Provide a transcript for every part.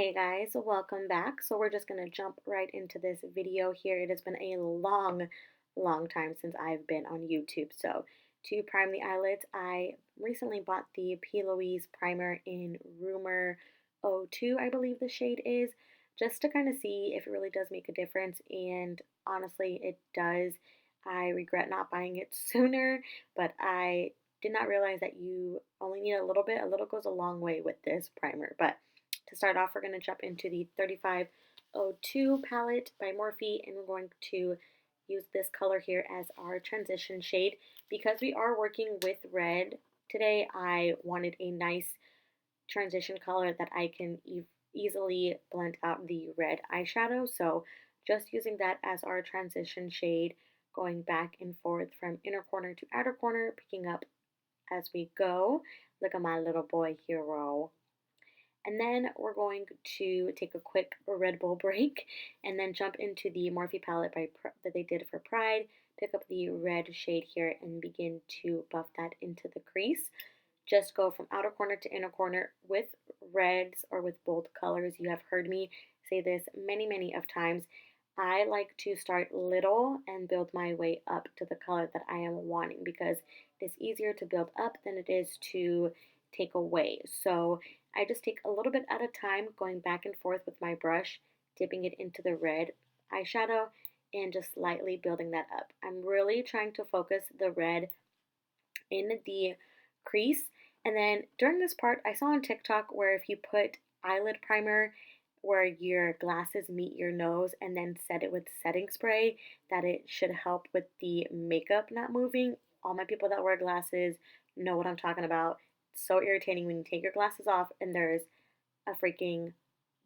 Hey guys, welcome back. So we're just going to jump right into this video here. It has been a long time since I've been on YouTube. So to prime the eyelids, I recently bought the P. Louise primer in Rumor 02, I believe the shade is, just to kind of see if it really does make a difference. And honestly, it does. I regret not buying it sooner, but I did not realize that you only need a little bit. A little goes a long way with this primer, but to start off, we're going to jump into the 3502 palette by Morphe, and we're going to use this color here as our transition shade. Because we are working with red today, I wanted a nice transition color that I can easily blend out the red eyeshadow. So just using that as our transition shade, going back and forth from inner corner to outer corner, picking up as we go. Look at my little boy hero. And then we're going to take a quick Red Bull break and then jump into the Morphe palette that they did for Pride. Pick up the red shade here and begin to buff that into the crease. Just go from outer corner to inner corner with reds or with bold colors. You have heard me say this many of times. I like to start little and build my way up to the color that I am wanting because it is easier to build up than it is to take away. So I just take a little bit at a time, going back and forth with my brush, dipping it into the red eyeshadow and just slightly building that up. I'm really trying to focus the red in the crease. And then during this part, I saw on TikTok where if you put eyelid primer where your glasses meet your nose and then set it with setting spray, that it should help with the makeup not moving. All my people that wear glasses know what I'm talking about. It's so irritating when you take your glasses off and there's a freaking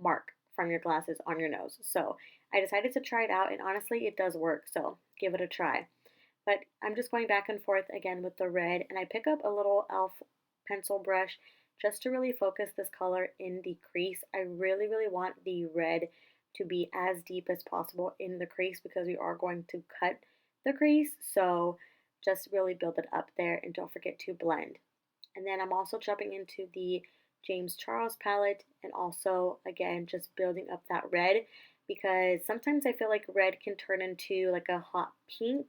mark from your glasses on your nose. So I decided to try it out, and honestly, it does work. So give it a try. But I'm just going back and forth again with the red, and I pick up a little e.l.f. pencil brush just to really focus this color in the crease. I really want the red to be as deep as possible in the crease because we are going to cut the crease. So just really build it up there and don't forget to blend. And then I'm also jumping into the James Charles palette and also, again, just building up that red because sometimes I feel like red can turn into like a hot pink.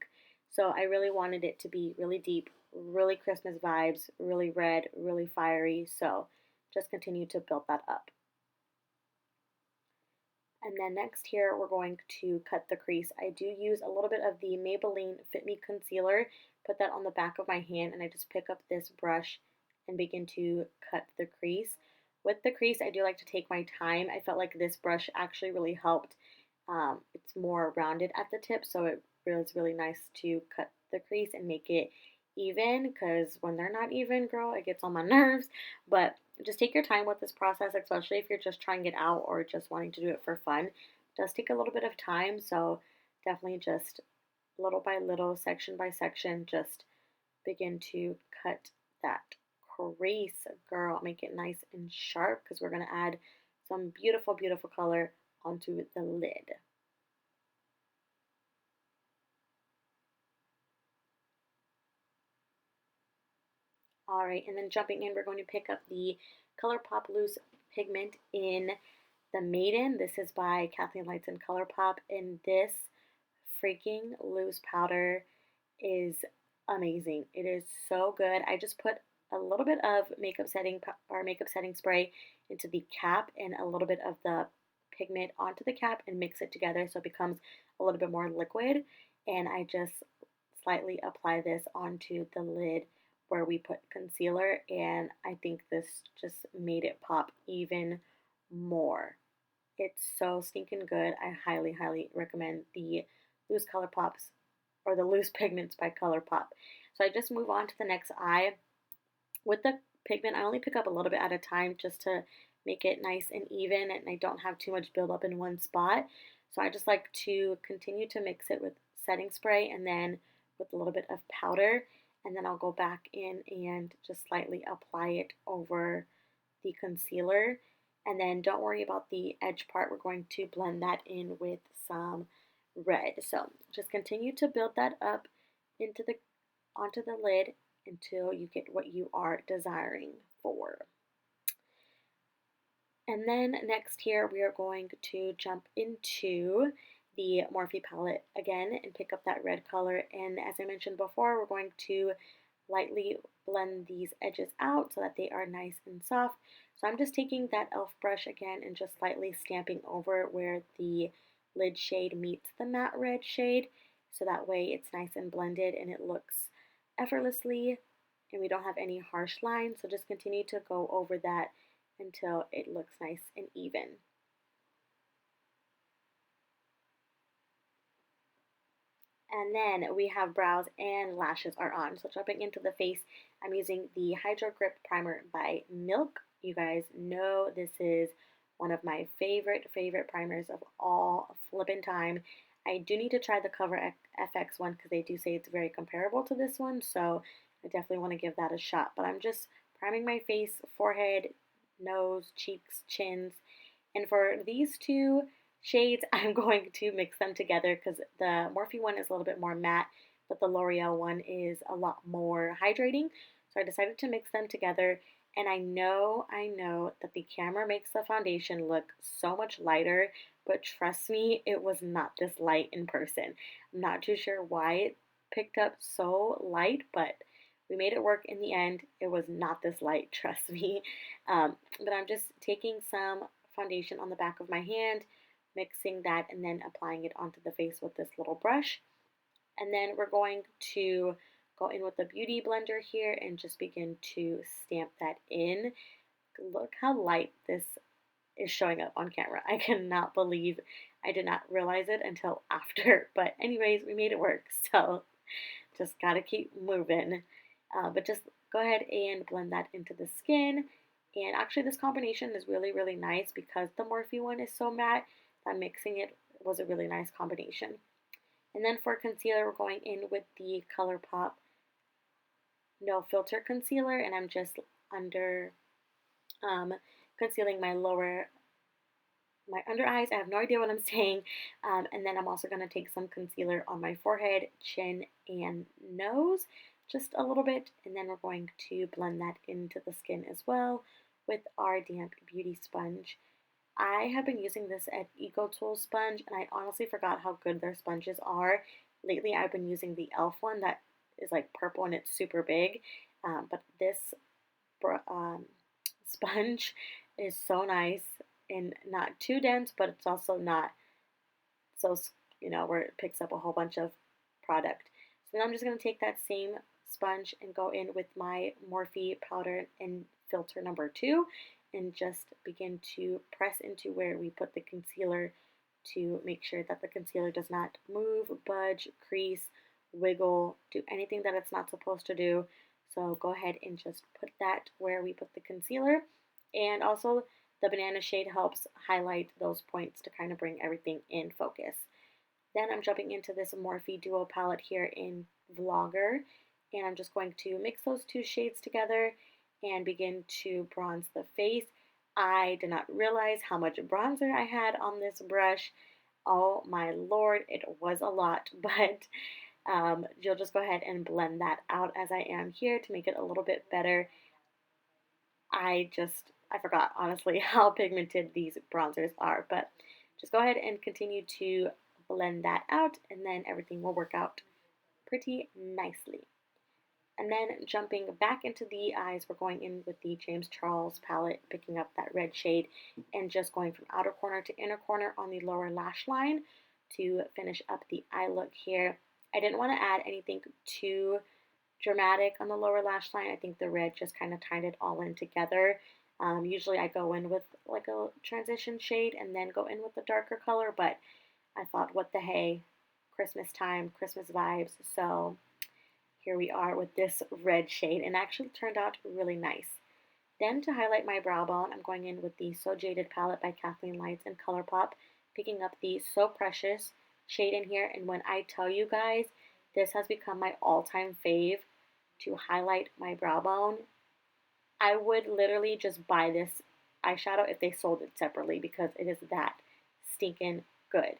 So I really wanted it to be really deep, really Christmas vibes, really red, really fiery. So just continue to build that up. And then next here, we're going to cut the crease. I do use a little bit of the Maybelline Fit Me Concealer, put that on the back of my hand, and I just pick up this brush and begin to cut the crease. With the crease, I do like to take my time. I felt like this brush actually really helped. It's more rounded at the tip, so it feels really nice to cut the crease and make it even, because when they're not even, girl, it gets on my nerves. But just take your time with this process, especially if you're just trying it out or just wanting to do it for fun. It does take a little bit of time, so definitely just little by little, section by section, just begin to cut that crease, girl. Make it nice and sharp because we're going to add some beautiful color onto the lid. All right, and then jumping in, we're going to pick up the ColourPop Loose Pigment in the Maiden. This is by Kathleen Lights and ColourPop, and this freaking loose powder is amazing. It is so good. I just put a little bit of makeup setting spray into the cap and a little bit of the pigment onto the cap and mix it together so it becomes a little bit more liquid. And I just slightly apply this onto the lid where we put concealer, and I think this just made it pop even more. It's so stinking good. I highly recommend the loose color pops or the loose pigments by ColourPop. So I just move on to the next eye. With the pigment, I only pick up a little bit at a time just to make it nice and even, and I don't have too much buildup in one spot. So I just like to continue to mix it with setting spray and then with a little bit of powder, and then I'll go back in and just slightly apply it over the concealer. And then don't worry about the edge part. We're going to blend that in with some red. So just continue to build that up onto the lid until you get what you are desiring for. And then next here, we are going to jump into the Morphe palette again and pick up that red color. And as I mentioned before, we're going to lightly blend these edges out so that they are nice and soft. So I'm just taking that e.l.f. brush again and just slightly stamping over where the lid shade meets the matte red shade. So that way it's nice and blended and it looks effortlessly and we don't have any harsh lines. So just continue to go over that until it looks nice and even. And then we have brows and lashes are on. So jumping into the face, I'm using the Hydro Grip Primer by Milk. You guys know this is one of my favorite primers of all flippin' time. I do need to try the Cover FX one because they do say it's very comparable to this one. So I definitely want to give that a shot. But I'm just priming my face, forehead, nose, cheeks, chins. And for these two shades, I'm going to mix them together because the Morphe one is a little bit more matte, but the L'Oreal one is a lot more hydrating. So I decided to mix them together. And I know that the camera makes the foundation look so much lighter, but trust me, it was not this light in person. I'm not too sure why it picked up so light, but we made it work in the end. It was not this light, trust me. But I'm just taking some foundation on the back of my hand, mixing that, and then applying it onto the face with this little brush. And then we're going to go in with the Beauty Blender here and just begin to stamp that in. Look how light this is showing up on camera. I cannot believe I did not realize it until after. But anyways, we made it work. So just gotta keep moving. But just go ahead and blend that into the skin. And actually this combination is really, really nice because the Morphe one is so matte that mixing it was a really nice combination. And then for concealer, we're going in with the ColourPop No Filter Concealer, and I'm just under concealing my under eyes. I have no idea what I'm saying. And then I'm also going to take some concealer on my forehead, chin, and nose, just a little bit. And then we're going to blend that into the skin as well with our damp beauty sponge. I have been using this at EcoTools sponge, and I honestly forgot how good their sponges are. Lately, I've been using the e.l.f. one that is like purple and it's super big. But this sponge is so nice and not too dense, but it's also not so, where it picks up a whole bunch of product. So now I'm just going to take that same sponge and go in with my Morphe powder and filter number 2 and just begin to press into where we put the concealer to make sure that the concealer does not move, budge, crease, wiggle, do anything that it's not supposed to do. So go ahead and just put that where we put the concealer. And also the banana shade helps highlight those points to kind of bring everything in focus. Then I'm jumping into this Morphe Duo palette here in Vlogger, and I'm just going to mix those two shades together and begin to bronze the face. I did not realize how much bronzer I had on this brush. Oh my lord, it was a lot, but you'll just go ahead and blend that out as I am here to make it a little bit better. I forgot honestly how pigmented these bronzers are, but just go ahead and continue to blend that out and then everything will work out pretty nicely. And then jumping back into the eyes, we're going in with the James Charles palette, picking up that red shade and just going from outer corner to inner corner on the lower lash line to finish up the eye look here. I didn't want to add anything too dramatic on the lower lash line. I think the red just kind of tied it all in together. Usually I go in with like a transition shade and then go in with the darker color, but I thought, what the hey, Christmas time, Christmas vibes. So here we are with this red shade, and actually turned out really nice. Then to highlight my brow bone, I'm going in with the So Jaded palette by Kathleen Lights and ColourPop, picking up the So Precious shade in here. And when I tell you guys, this has become my all-time fave to highlight my brow bone. I would literally just buy this eyeshadow if they sold it separately because it is that stinking good.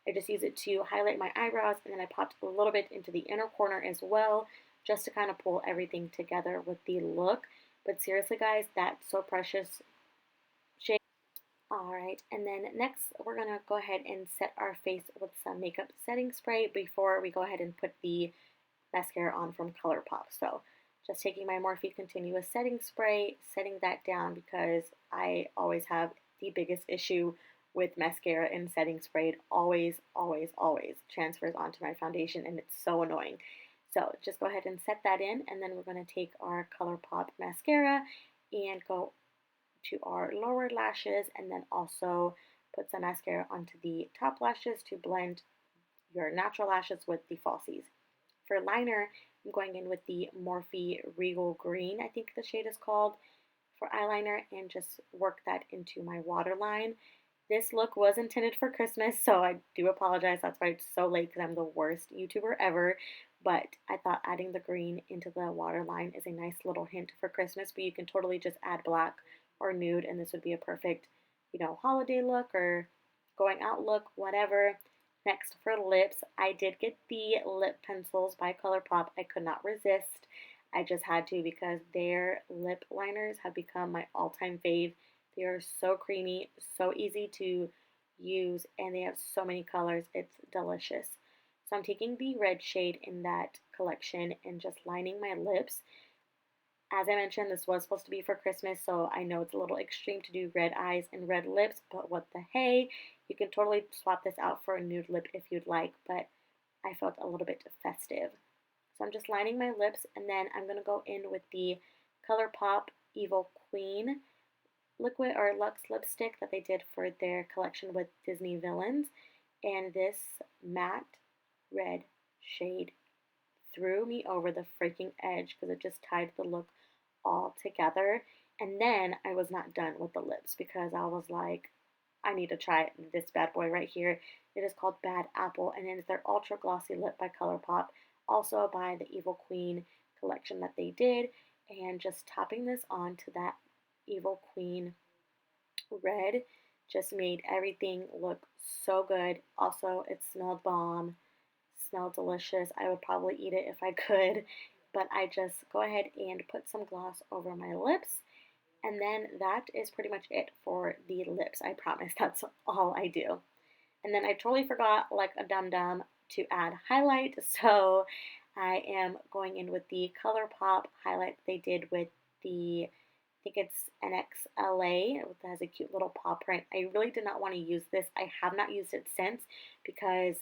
I just use it to highlight my eyebrows, and then I popped a little bit into the inner corner as well, just to kind of pull everything together with the look. But seriously, guys, that's So Precious shade. Alright, and then next we're going to go ahead and set our face with some makeup setting spray before we go ahead and put the mascara on from ColourPop. So just taking my Morphe Continuous Setting Spray, setting that down because I always have the biggest issue with mascara and setting spray. It always, always, always transfers onto my foundation and it's so annoying. So just go ahead and set that in, and then we're going to take our ColourPop mascara and go to our lower lashes, and then also put some mascara onto the top lashes to blend your natural lashes with the falsies. For liner, I'm going in with the Morphe Regal Green, I think the shade is called, for eyeliner, and just work that into my waterline. This look was intended for Christmas, so I do apologize. That's why it's so late because I'm the worst YouTuber ever. But I thought adding the green into the waterline is a nice little hint for Christmas, but you can totally just add black or nude, and this would be a perfect, holiday look or going out look, whatever. Next, for lips, I did get the lip pencils by ColourPop. I could not resist. I just had to because their lip liners have become my all-time fave. They are so creamy, so easy to use, and they have so many colors. It's delicious. So I'm taking the red shade in that collection and just lining my lips. As I mentioned, this was supposed to be for Christmas, so I know it's a little extreme to do red eyes and red lips, but what the hey. You can totally swap this out for a nude lip if you'd like, but I felt a little bit festive. So I'm just lining my lips, and then I'm going to go in with the ColourPop Evil Queen liquid or Luxe lipstick that they did for their collection with Disney villains. And this matte red shade threw me over the freaking edge because it just tied the look all together. And then I was not done with the lips because I was like, I need to try this bad boy right here. It is called Bad Apple, and it's their Ultra Glossy Lip by ColourPop, also by the Evil Queen collection that they did. And just topping this on to that Evil Queen red just made everything look so good. Also, it smelled bomb, smelled delicious. I would probably eat it if I could, but I just go ahead and put some gloss over my lips. And then that is pretty much it for the lips. I promise that's all I do. And then I totally forgot, like a dum-dum, to add highlight. So I am going in with the ColourPop highlight they did with the, I think it's NXLA. It has a cute little paw print. I really did not want to use this. I have not used it since because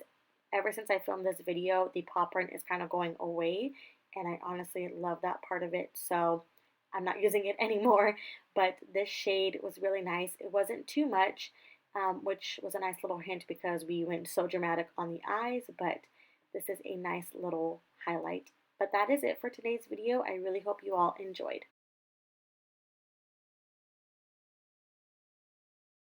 ever since I filmed this video, the paw print is kind of going away. And I honestly love that part of it. So I'm not using it anymore, but this shade was really nice. It wasn't too much, which was a nice little hint because we went so dramatic on the eyes, but this is a nice little highlight. But that is it for today's video. I really hope you all enjoyed.